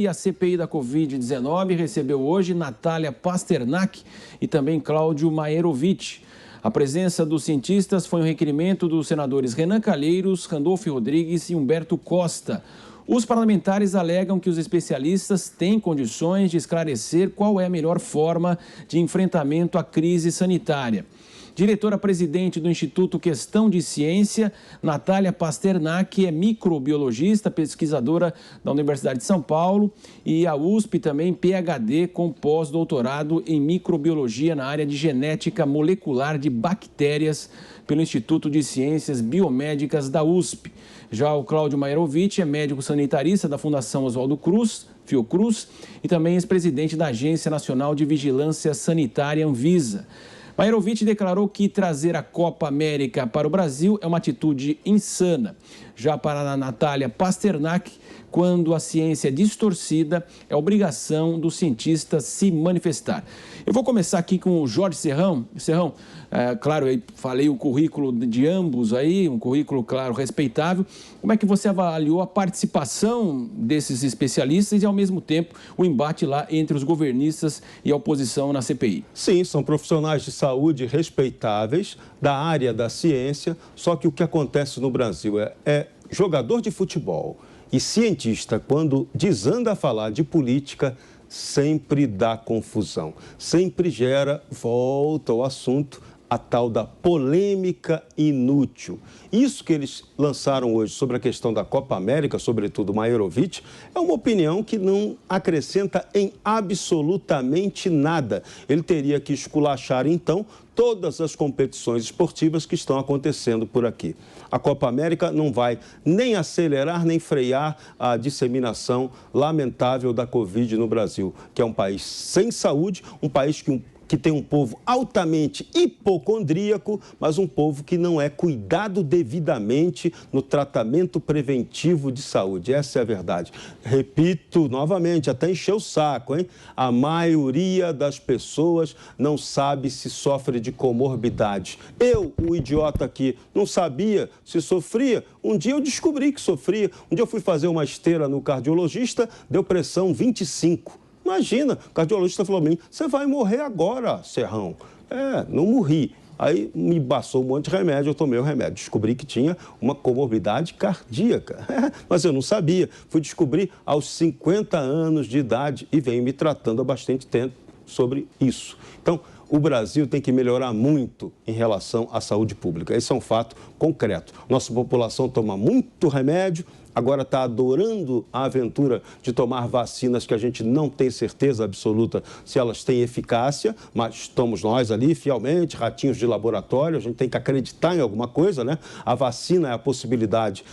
E a CPI da Covid-19 recebeu hoje Natália Pasternak e também Cláudio Maerovitch. A presença dos cientistas foi um requerimento dos senadores Renan Calheiros, Randolfo Rodrigues e Humberto Costa. Os parlamentares alegam que os especialistas têm condições de esclarecer qual é a melhor forma de enfrentamento à crise sanitária. Diretora-presidente do Instituto Questão de Ciência, Natália Pasternak, é microbiologista, pesquisadora da Universidade de São Paulo e a USP também PhD com pós-doutorado em microbiologia na área de genética molecular de bactérias pelo Instituto de Ciências Biomédicas da USP. Já o Cláudio Maerovitch é médico sanitarista da Fundação Oswaldo Cruz, Fiocruz, e também ex-presidente da Agência Nacional de Vigilância Sanitária, Anvisa. Maerovitch declarou que trazer a Copa América para o Brasil é uma atitude insana. Já para a Natália Pasternak, quando a ciência é distorcida, é obrigação dos cientistas se manifestar. Eu vou começar aqui com o Jorge Serrão. Serrão, claro, eu falei o currículo de ambos aí, um currículo, claro, respeitável. Como é que você avaliou a participação desses especialistas e, ao mesmo tempo, o embate lá entre os governistas e a oposição na CPI? Sim, são profissionais de saúde respeitáveis da área da ciência, só que o que acontece no Brasil é jogador de futebol e cientista, quando desanda a falar de política, sempre dá confusão, sempre gera, volta ao assunto, a tal da polêmica inútil. Isso que eles lançaram hoje sobre a questão da Copa América, sobretudo Maerovitch, é uma opinião que não acrescenta em absolutamente nada. Ele teria que esculachar, então, todas as competições esportivas que estão acontecendo por aqui. A Copa América não vai nem acelerar nem frear a disseminação lamentável da Covid no Brasil, que é um país sem saúde, um país que tem um povo altamente hipocondríaco, mas um povo que não é cuidado devidamente no tratamento preventivo de saúde. Essa é a verdade. Repito novamente, até encher o saco, hein? A maioria das pessoas não sabe se sofre de comorbidade. Eu, o idiota aqui, não sabia se sofria. Um dia eu descobri que sofria. Um dia eu fui fazer uma esteira no cardiologista, deu pressão 25. Imagina, o cardiologista falou para mim, você vai morrer agora, Serrão. Não morri. Aí me passou um monte de remédio, eu tomei o remédio. Descobri que tinha uma comorbidade cardíaca. Mas eu não sabia. Fui descobrir aos 50 anos de idade e venho me tratando há bastante tempo sobre isso. Então, o Brasil tem que melhorar muito em relação à saúde pública. Esse é um fato concreto. Nossa população toma muito remédio, agora está adorando a aventura de tomar vacinas que a gente não tem certeza absoluta se elas têm eficácia, mas estamos nós ali fielmente, ratinhos de laboratório, a gente tem que acreditar em alguma coisa, né? A vacina é a possibilidade,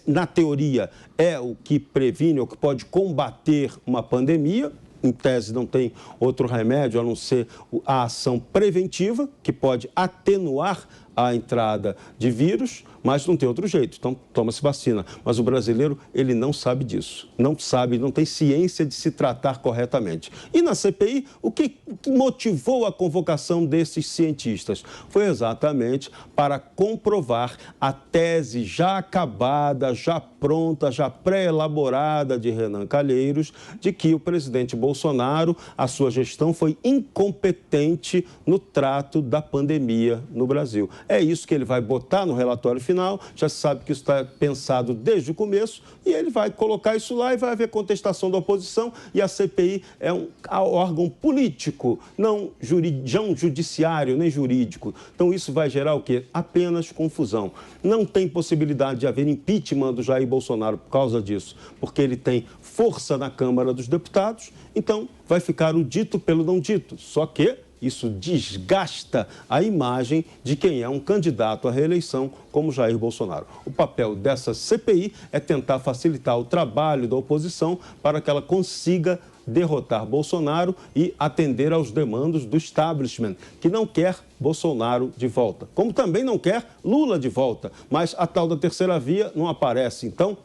na teoria, é o que previne, o que pode combater uma pandemia. Em tese, não tem outro remédio a não ser a ação preventiva, que pode atenuar a entrada de vírus, mas não tem outro jeito, então toma-se vacina. Mas o brasileiro, ele não sabe disso, não sabe, não tem ciência de se tratar corretamente. E na CPI, o que motivou a convocação desses cientistas? Foi exatamente para comprovar a tese já acabada, já pronta, já pré-elaborada de Renan Calheiros, de que o presidente Bolsonaro, a sua gestão foi incompetente no trato da pandemia no Brasil. É isso que ele vai botar no relatório final, já se sabe que isso está pensado desde o começo, e ele vai colocar isso lá e vai haver contestação da oposição, e a CPI é um órgão político, não judiciário, nem jurídico. Então isso vai gerar o quê? Apenas confusão. Não tem possibilidade de haver impeachment do Jair Bolsonaro por causa disso, porque ele tem força na Câmara dos Deputados, então vai ficar o dito pelo não dito, só que isso desgasta a imagem de quem é um candidato à reeleição como Jair Bolsonaro. O papel dessa CPI é tentar facilitar o trabalho da oposição para que ela consiga derrotar Bolsonaro e atender aos demandos do establishment, que não quer Bolsonaro de volta. Como também não quer Lula de volta, mas a tal da terceira via não aparece. Então,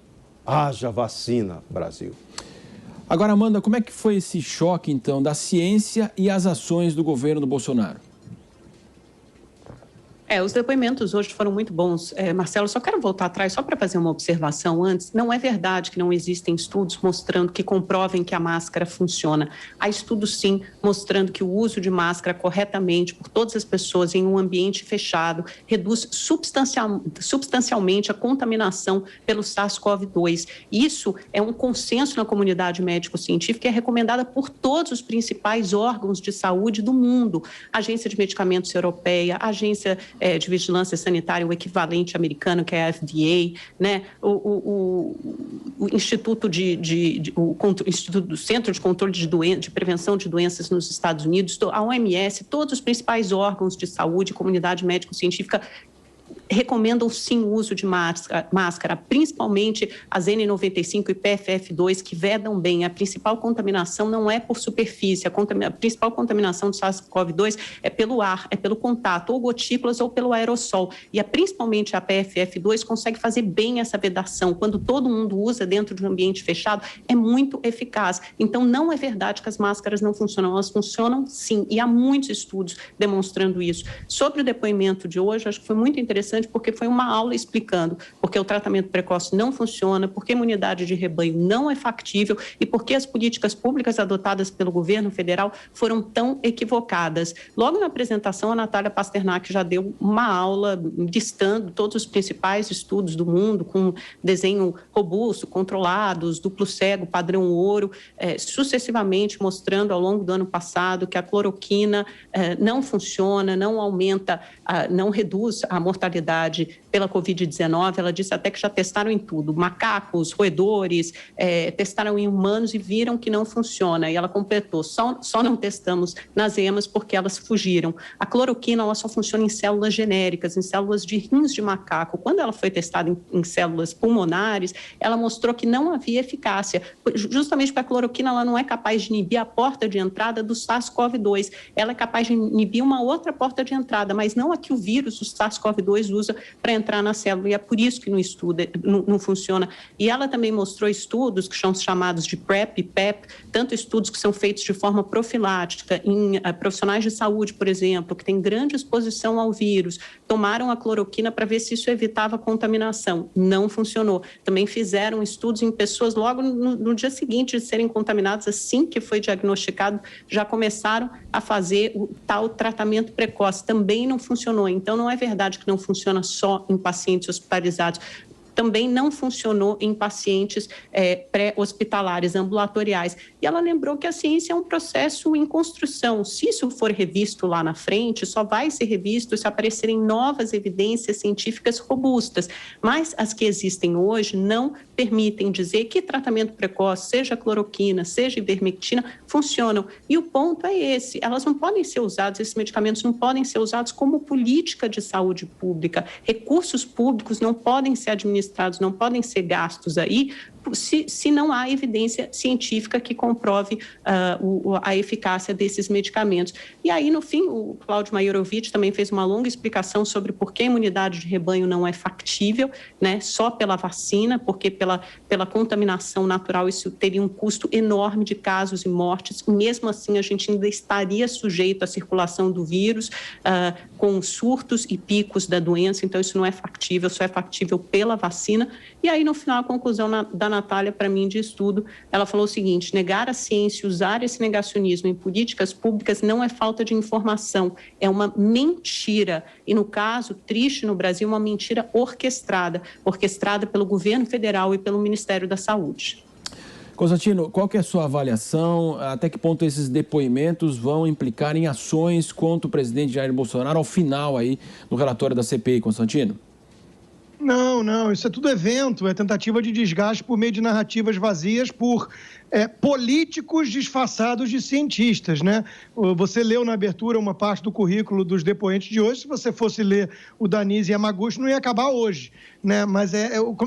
haja vacina, Brasil. Agora, Amanda, como é que foi esse choque, então, da ciência e as ações do governo do Bolsonaro? Os depoimentos hoje foram muito bons. Marcelo, só quero voltar atrás, só para fazer uma observação antes. Não é verdade que não existem estudos mostrando que comprovem que a máscara funciona. Há estudos, sim, mostrando que o uso de máscara corretamente por todas as pessoas em um ambiente fechado reduz substancialmente a contaminação pelo SARS-CoV-2. Isso é um consenso na comunidade médico-científica e é recomendada por todos os principais órgãos de saúde do mundo. A Agência de Medicamentos Europeia, a Agência de Vigilância Sanitária, o equivalente americano, que é a FDA, né? O Instituto do Centro de Controle de Prevenção de Doenças nos Estados Unidos, a OMS, todos os principais órgãos de saúde, comunidade médico-científica, recomendam sim o uso de máscara, principalmente as N95 e PFF2, que vedam bem. A principal contaminação não é por superfície, a principal contaminação do SARS-CoV-2 é pelo ar, é pelo contato, ou gotículas ou pelo aerossol. E principalmente a PFF2 consegue fazer bem essa vedação. Quando todo mundo usa dentro de um ambiente fechado, é muito eficaz. Então, não é verdade que as máscaras não funcionam, elas funcionam sim, e há muitos estudos demonstrando isso. Sobre o depoimento de hoje, acho que foi muito interessante, porque foi uma aula explicando porque o tratamento precoce não funciona, porque a imunidade de rebanho não é factível e porque as políticas públicas adotadas pelo governo federal foram tão equivocadas. Logo na apresentação, a Natália Pasternak já deu uma aula listando todos os principais estudos do mundo, com desenho robusto, controlados, duplo cego, padrão ouro, sucessivamente mostrando ao longo do ano passado que a cloroquina não funciona, não aumenta, não reduz a mortalidade pela Covid-19. Ela disse até que já testaram em tudo, macacos, roedores, testaram em humanos e viram que não funciona. E ela completou, só não testamos nas emas porque elas fugiram. A cloroquina, ela só funciona em células genéricas, em células de rins de macaco. Quando ela foi testada em células pulmonares, ela mostrou que não havia eficácia, justamente porque a cloroquina ela não é capaz de inibir a porta de entrada do SARS-CoV-2. Ela é capaz de inibir uma outra porta de entrada, mas não a que o vírus, o SARS-CoV-2, usa para entrar na célula, e é por isso que não funciona. E ela também mostrou estudos que são chamados de PrEP e PEP, tanto estudos que são feitos de forma profilática em profissionais de saúde, por exemplo, que têm grande exposição ao vírus, tomaram a cloroquina para ver se isso evitava a contaminação. Não funcionou. Também fizeram estudos em pessoas logo no dia seguinte de serem contaminadas, assim que foi diagnosticado, já começaram a fazer o tal tratamento precoce. Também não funcionou. Então, não é verdade que não funciona só em pacientes hospitalizados. Também não funcionou em pacientes pré-hospitalares, ambulatoriais. E ela lembrou que a ciência é um processo em construção. Se isso for revisto lá na frente, só vai ser revisto se aparecerem novas evidências científicas robustas. Mas as que existem hoje não permitem dizer que tratamento precoce, seja cloroquina, seja ivermectina, funcionam. E o ponto é esse: elas não podem ser usadas, esses medicamentos não podem ser usados como política de saúde pública. Recursos públicos não podem ser administrados, não podem ser gastos aí, se não há evidência científica que comprove a eficácia desses medicamentos. E aí, no fim, o Cláudio Maiorovic também fez uma longa explicação sobre por que a imunidade de rebanho não é factível, né, só pela vacina, porque pela contaminação natural isso teria um custo enorme de casos e mortes. Mesmo assim, a gente ainda estaria sujeito à circulação do vírus, com surtos e picos da doença. Então, isso não é factível, só é factível pela vacina. E aí, no final, a conclusão da Natália, para mim, de estudo, ela falou o seguinte: negar a ciência e usar esse negacionismo em políticas públicas não é falta de informação, é uma mentira. E, no caso, triste no Brasil, uma mentira orquestrada pelo governo federal e pelo Ministério da Saúde. Constantino, qual que é a sua avaliação? Até que ponto esses depoimentos vão implicar em ações contra o presidente Jair Bolsonaro ao final aí no relatório da CPI, Constantino? Não, isso é tudo evento, é tentativa de desgaste por meio de narrativas vazias por políticos disfarçados de cientistas, né? Você leu na abertura uma parte do currículo dos depoentes de hoje. Se você fosse ler o Danise Yamaguchi, não ia acabar hoje, né? Mas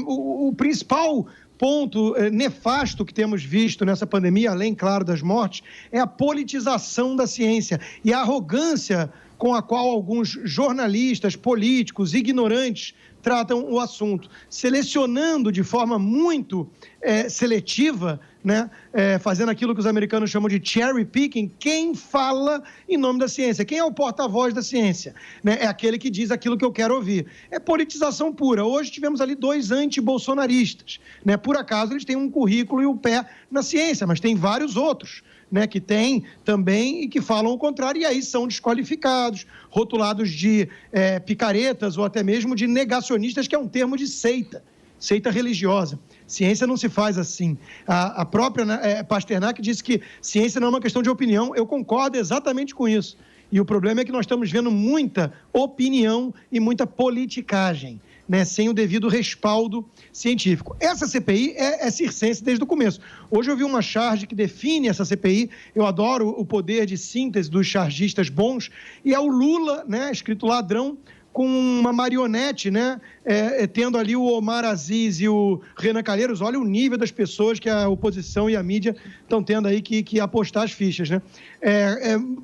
o principal ponto nefasto que temos visto nessa pandemia, além, claro, das mortes, é a politização da ciência e a arrogância com a qual alguns jornalistas, políticos, ignorantes tratam o assunto, selecionando de forma muito seletiva, né, fazendo aquilo que os americanos chamam de cherry picking, quem fala em nome da ciência, quem é o porta-voz da ciência, né, é aquele que diz aquilo que eu quero ouvir. É politização pura. Hoje tivemos ali 2 anti-bolsonaristas, né, por acaso eles têm um currículo e o pé na ciência, mas tem vários outros, né, que tem também e que falam o contrário, e aí são desqualificados, rotulados de picaretas ou até mesmo de negacionistas, que é um termo de seita religiosa. Ciência não se faz assim. A própria Pasternak disse que ciência não é uma questão de opinião. Eu concordo exatamente com isso. E o problema é que nós estamos vendo muita opinião e muita politicagem, né, sem o devido respaldo científico. Essa CPI é circense desde o começo. Hoje eu vi uma charge que define essa CPI, eu adoro o poder de síntese dos chargistas bons, e é o Lula, né, escrito ladrão, com uma marionete, né, tendo ali o Omar Aziz e o Renan Calheiros. Olha o nível das pessoas que a oposição e a mídia estão tendo aí que apostar as fichas, né?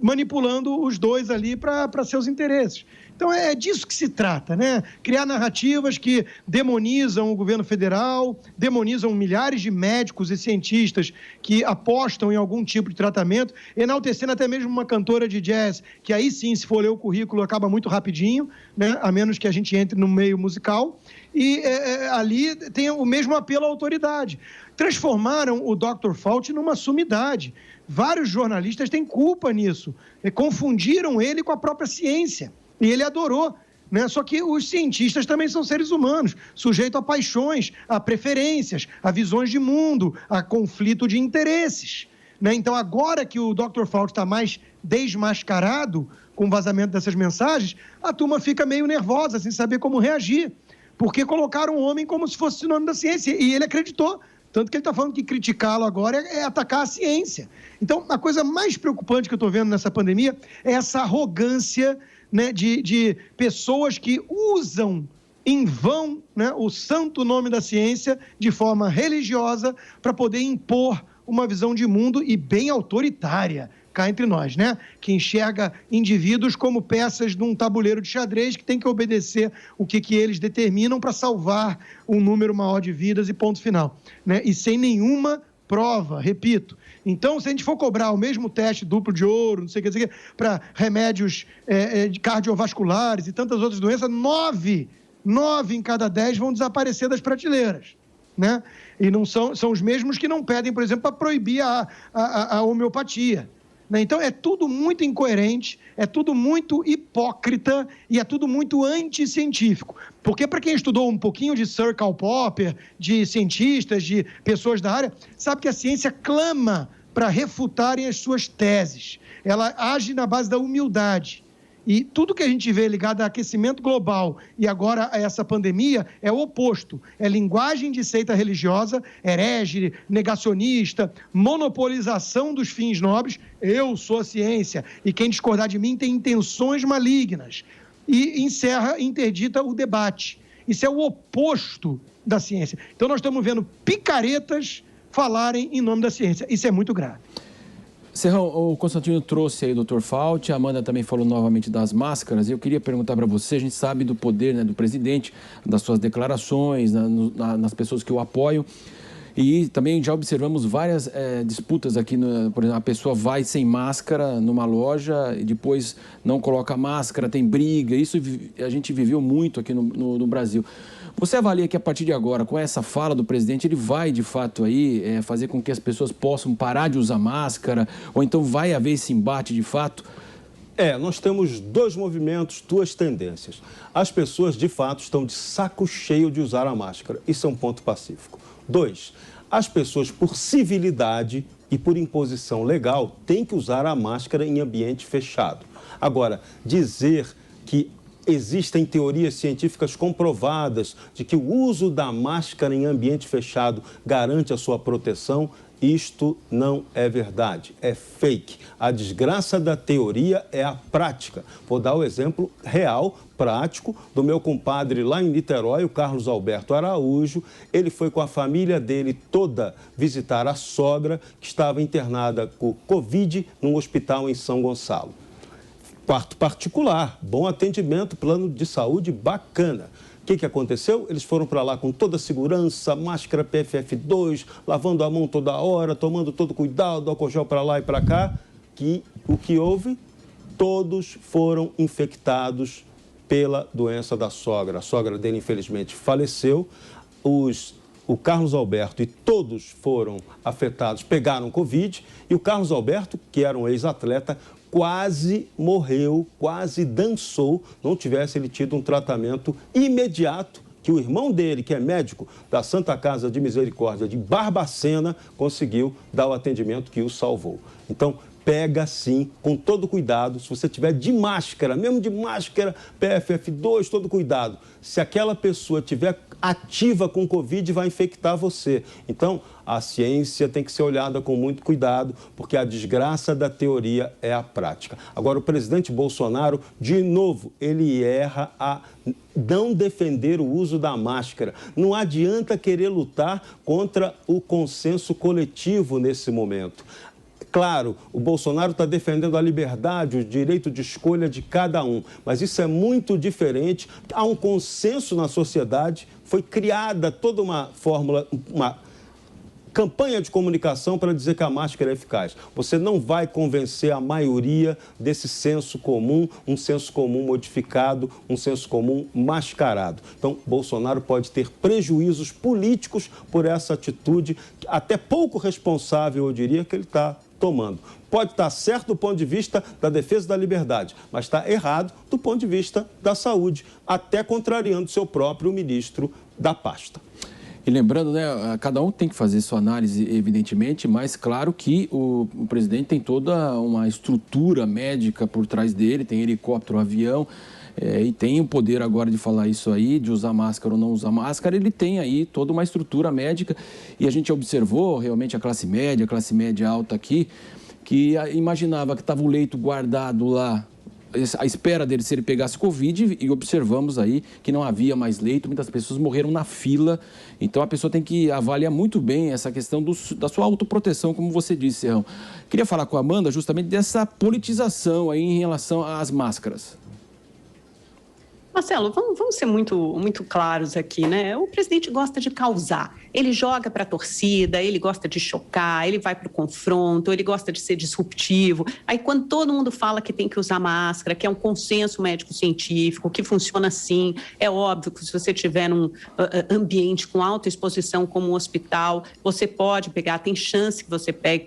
Manipulando os dois ali para seus interesses. Então, é disso que se trata, né? Criar narrativas que demonizam o governo federal, demonizam milhares de médicos e cientistas que apostam em algum tipo de tratamento, enaltecendo até mesmo uma cantora de jazz, que aí sim, se for ler o currículo, acaba muito rapidinho, né? A menos que a gente entre no meio musical. E ali tem o mesmo apelo à autoridade. Transformaram o Dr. Fauci numa sumidade. Vários jornalistas têm culpa nisso. Confundiram ele com a própria ciência. E ele adorou, né? Só que os cientistas também são seres humanos, sujeitos a paixões, a preferências, a visões de mundo, a conflito de interesses, né? Então, agora que o Dr. Fauci está mais desmascarado com o vazamento dessas mensagens, a turma fica meio nervosa, sem saber como reagir, porque colocaram o homem como se fosse sinônimo da ciência, e ele acreditou. Tanto que ele está falando que criticá-lo agora é atacar a ciência. Então, a coisa mais preocupante que eu estou vendo nessa pandemia é essa arrogância, né, de pessoas que usam em vão, né, o santo nome da ciência de forma religiosa para poder impor uma visão de mundo e bem autoritária, cá entre nós, né? Que enxerga indivíduos como peças de um tabuleiro de xadrez que tem que obedecer o que eles determinam para salvar um número maior de vidas e ponto final, né? E sem nenhuma prova, repito. Então, se a gente for cobrar o mesmo teste duplo de ouro, não sei o que, para remédios cardiovasculares e tantas outras doenças, 9 em cada 10 vão desaparecer das prateleiras, né? E não são os mesmos que não pedem, por exemplo, para proibir a homeopatia, né? Então, é tudo muito incoerente, é tudo muito hipócrita e é tudo muito anticientífico. Porque, para quem estudou um pouquinho de Sir Karl Popper, de cientistas, de pessoas da área, sabe que a ciência clama para refutarem as suas teses. Ela age na base da humildade. E tudo que a gente vê ligado a aquecimento global e agora a essa pandemia é o oposto. É linguagem de seita religiosa, herege, negacionista, monopolização dos fins nobres. Eu sou a ciência e quem discordar de mim tem intenções malignas. E interdita o debate. Isso é o oposto da ciência. Então nós estamos vendo picaretas falarem em nome da ciência. Isso é muito grave. Serrão, o Constantino trouxe aí o Dr. Fauci, a Amanda também falou novamente das máscaras, e eu queria perguntar para você, a gente sabe do poder, né, do presidente, das suas declarações, nas pessoas que o apoiam, e também já observamos várias disputas aqui, por exemplo, a pessoa vai sem máscara numa loja e depois não coloca máscara, tem briga, isso a gente viveu muito aqui no Brasil. Você avalia que a partir de agora, com essa fala do presidente, ele vai de fato aí fazer com que as pessoas possam parar de usar máscara, ou então vai haver esse embate de fato? Nós temos 2 movimentos, 2 tendências. As pessoas, de fato, estão de saco cheio de usar a máscara. Isso é um ponto pacífico. 2, as pessoas, por civilidade e por imposição legal, têm que usar a máscara em ambiente fechado. Agora, dizer que existem teorias científicas comprovadas de que o uso da máscara em ambiente fechado garante a sua proteção, isto não é verdade, é fake. A desgraça da teoria é a prática. Vou dar o exemplo real, prático, do meu compadre lá em Niterói, o Carlos Alberto Araújo. Ele foi com a família dele toda visitar a sogra, que estava internada com Covid num hospital em São Gonçalo. Quarto particular, bom atendimento, plano de saúde bacana. O que aconteceu? Eles foram para lá com toda a segurança, máscara PFF2, lavando a mão toda hora, tomando todo cuidado, álcool gel para lá e para cá. O que houve? Todos foram infectados pela doença da sogra. A sogra dele, infelizmente, faleceu. O Carlos Alberto e todos foram afetados, pegaram Covid. E o Carlos Alberto, que era um ex-atleta, quase morreu, quase dançou, não tivesse ele tido um tratamento imediato, que o irmão dele, que é médico da Santa Casa de Misericórdia de Barbacena, conseguiu dar o atendimento que o salvou. Então, pega sim, com todo cuidado, se você tiver de máscara, mesmo de máscara, PFF2, todo cuidado. Se aquela pessoa tiver ativa com Covid, vai infectar você. Então, a ciência tem que ser olhada com muito cuidado, porque a desgraça da teoria é a prática. Agora, o presidente Bolsonaro, de novo, ele erra a não defender o uso da máscara. Não adianta querer lutar contra o consenso coletivo nesse momento. Claro, o Bolsonaro está defendendo a liberdade, o direito de escolha de cada um, mas isso é muito diferente. Há um consenso na sociedade, foi criada toda uma fórmula, uma campanha de comunicação para dizer que a máscara é eficaz. Você não vai convencer a maioria desse senso comum, um senso comum modificado, um senso comum mascarado. Então, Bolsonaro pode ter prejuízos políticos por essa atitude, até pouco responsável, eu diria, que ele está tomando. Pode estar certo do ponto de vista da defesa da liberdade, mas está errado do ponto de vista da saúde, até contrariando seu próprio ministro da pasta. E lembrando, né, cada um tem que fazer sua análise, evidentemente, mas claro que o presidente tem toda uma estrutura médica por trás dele, tem helicóptero, avião, e tem o poder agora de falar isso aí, de usar máscara ou não usar máscara. Ele tem aí toda uma estrutura médica e a gente observou realmente a classe média alta aqui, que imaginava que estava o leito guardado lá à espera dele se ele pegasse Covid, e observamos aí que não havia mais leito, muitas pessoas morreram na fila. Então a pessoa tem que avaliar muito bem essa questão da sua autoproteção, como você disse, Serrão. Queria falar com a Amanda justamente dessa politização aí em relação às máscaras. Marcelo, vamos ser muito claros aqui, né? O presidente gosta de causar. Ele joga para a torcida, ele gosta de chocar, ele vai para o confronto, ele gosta de ser disruptivo. Aí, quando todo mundo fala que tem que usar máscara, que é um consenso médico-científico, que funciona assim, é óbvio que se você estiver num ambiente com alta exposição como um hospital, você pode pegar, tem chance que você pegue,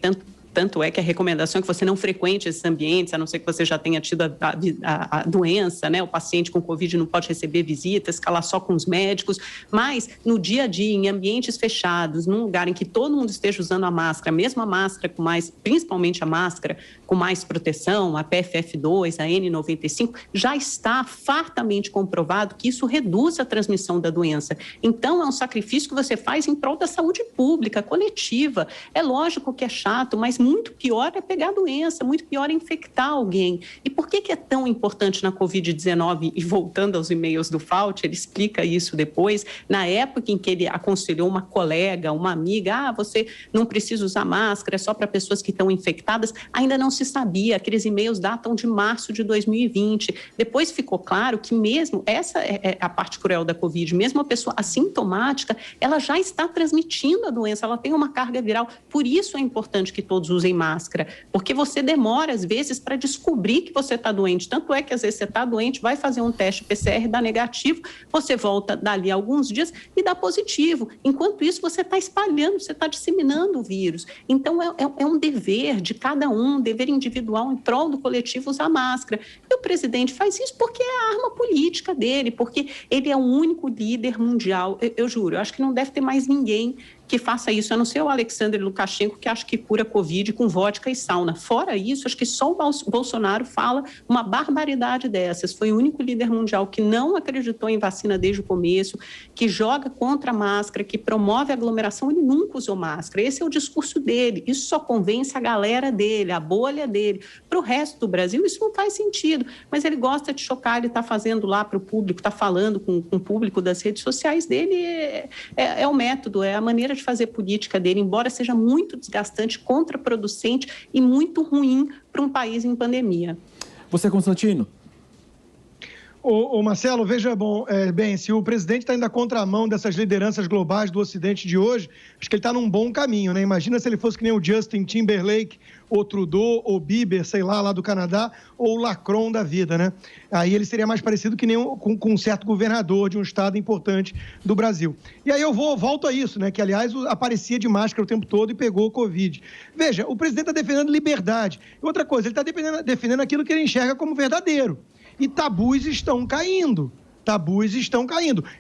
tanto é que a recomendação é que você não frequente esses ambientes, a não ser que você já tenha tido a doença, né? O paciente com Covid não pode receber visitas, ficar lá só com os médicos, mas no dia a dia, em ambientes fechados, num lugar em que todo mundo esteja usando a máscara, mesmo a máscara com mais, principalmente a máscara com mais proteção, a PFF2, a N95, já está fartamente comprovado que isso reduz a transmissão da doença. Então, é um sacrifício que você faz em prol da saúde pública, coletiva. É lógico que é chato, mas muito pior é pegar a doença, muito pior é infectar alguém. E por que é tão importante na Covid-19? E voltando aos e-mails do Fauci, ele explica isso depois, na época em que ele aconselhou uma colega, uma amiga, você não precisa usar máscara, é só para pessoas que estão infectadas, ainda não se sabia, aqueles e-mails datam de março de 2020. Depois ficou claro que mesmo, essa é a parte cruel da Covid, mesmo a pessoa assintomática, ela já está transmitindo a doença, ela tem uma carga viral, por isso é importante que todos usem máscara, porque você demora, às vezes, para descobrir que você está doente. Tanto é que, às vezes, você está doente, vai fazer um teste PCR, dá negativo, você volta dali a alguns dias e dá positivo. Enquanto isso, você está espalhando, você está disseminando o vírus. Então, é um dever de cada um, um dever individual em prol do coletivo usar máscara. E o presidente faz isso porque é a arma política dele, porque ele é o único líder mundial. Eu juro, eu acho que não deve ter mais ninguém que faça isso, a não ser o Alexander Lukashenko, que acha que cura Covid com vodka e sauna. Fora isso, acho que só o Bolsonaro fala uma barbaridade dessas. Foi o único líder mundial que não acreditou em vacina desde o começo, que joga contra a máscara, que promove a aglomeração. Ele nunca usou máscara. Esse é o discurso dele. Isso só convence a galera dele, a bolha dele. Para o resto do Brasil, isso não faz sentido. Mas ele gosta de chocar, ele está fazendo lá para o público, está falando com o público das redes sociais dele. É o método, é a maneira de fazer política dele, embora seja muito desgastante, contraproducente e muito ruim para um país em pandemia. Você, Constantino? Ô Marcelo, veja bem, se o presidente está indo à contramão dessas lideranças globais do Ocidente de hoje, acho que ele está num bom caminho, né? Imagina se ele fosse que nem o Justin Timberlake, ou Trudeau, ou Bieber, sei lá do Canadá, ou o Macron da vida, né? Aí ele seria mais parecido que nem com um certo governador de um estado importante do Brasil. E aí eu volto a isso, né? Que, aliás, aparecia de máscara o tempo todo e pegou o Covid. Veja, o presidente está defendendo liberdade. E outra coisa, ele está defendendo aquilo que ele enxerga como verdadeiro. E tabus estão caindo.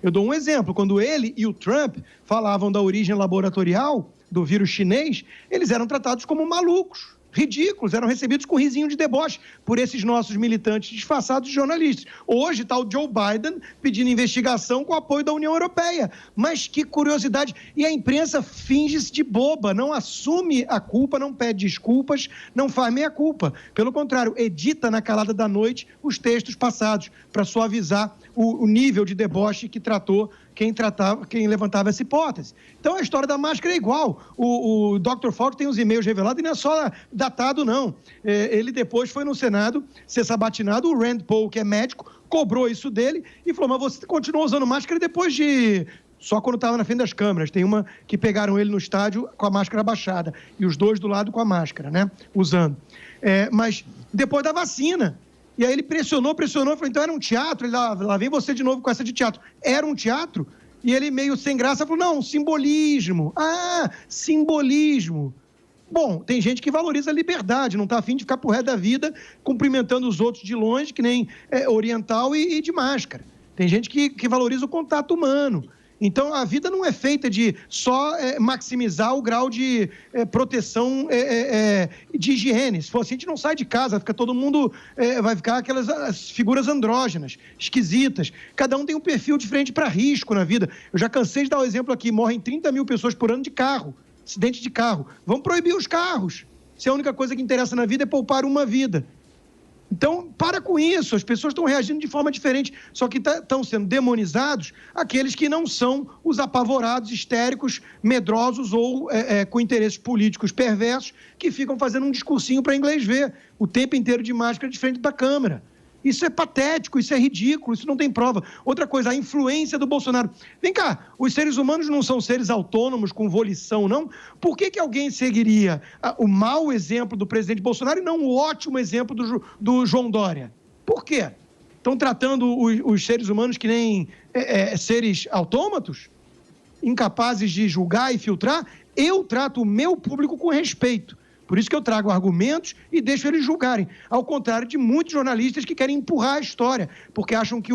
Eu dou um exemplo. Quando ele e o Trump falavam da origem laboratorial do vírus chinês, eles eram tratados como malucos, ridículos, eram recebidos com risinho de deboche por esses nossos militantes disfarçados de jornalistas. Hoje está o Joe Biden pedindo investigação com o apoio da União Europeia. Mas que curiosidade! E a imprensa finge-se de boba, não assume a culpa, não pede desculpas, não faz meia-culpa. Pelo contrário, edita na calada da noite os textos passados para suavizar o nível de deboche que tratou quem levantava essa hipótese. Então, a história da máscara é igual. O Dr. Fauci tem os e-mails revelados e não é só datado, não. Ele depois foi no Senado ser sabatinado. O Rand Paul, que é médico, cobrou isso dele e falou, mas você continuou usando máscara depois de... Só quando estava na frente das câmeras. Tem uma que pegaram ele no estádio com a máscara abaixada e os dois do lado com a máscara, né? Usando. Mas depois da vacina... E aí ele pressionou, falou, então era um teatro, ele lá vem você de novo com essa de teatro. Era um teatro? E ele meio sem graça falou, não, simbolismo. Ah, simbolismo. Bom, tem gente que valoriza a liberdade, não está afim de ficar pro resto da vida cumprimentando os outros de longe, que nem oriental e de máscara. Tem gente que valoriza o contato humano. Então, a vida não é feita de só maximizar o grau de proteção de higiene. Se for assim, a gente não sai de casa, fica todo mundo... vai ficar as figuras andrógenas, esquisitas. Cada um tem um perfil diferente para risco na vida. Eu já cansei de dar o exemplo aqui, morrem 30 mil pessoas por ano de carro, acidente de carro. Vamos proibir os carros, se a única coisa que interessa na vida é poupar uma vida. Então, para com isso, as pessoas estão reagindo de forma diferente, só que estão sendo demonizados aqueles que não são os apavorados, histéricos, medrosos ou com interesses políticos perversos que ficam fazendo um discursinho para inglês ver o tempo inteiro de máscara de frente da câmera. Isso é patético, isso é ridículo, isso não tem prova. Outra coisa, a influência do Bolsonaro. Vem cá, os seres humanos não são seres autônomos com volição, não? Por que alguém seguiria o mau exemplo do presidente Bolsonaro e não o ótimo exemplo do João Dória? Por quê? Estão tratando os seres humanos que nem seres autômatos? Incapazes de julgar e filtrar? Eu trato o meu público com respeito. Por isso que eu trago argumentos e deixo eles julgarem. Ao contrário de muitos jornalistas que querem empurrar a história, porque acham que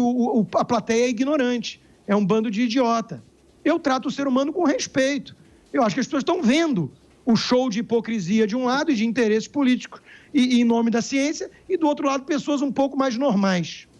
a plateia é ignorante, é um bando de idiota. Eu trato o ser humano com respeito. Eu acho que as pessoas estão vendo o show de hipocrisia de um lado e de interesses políticos, e em nome da ciência, e do outro lado pessoas um pouco mais normais.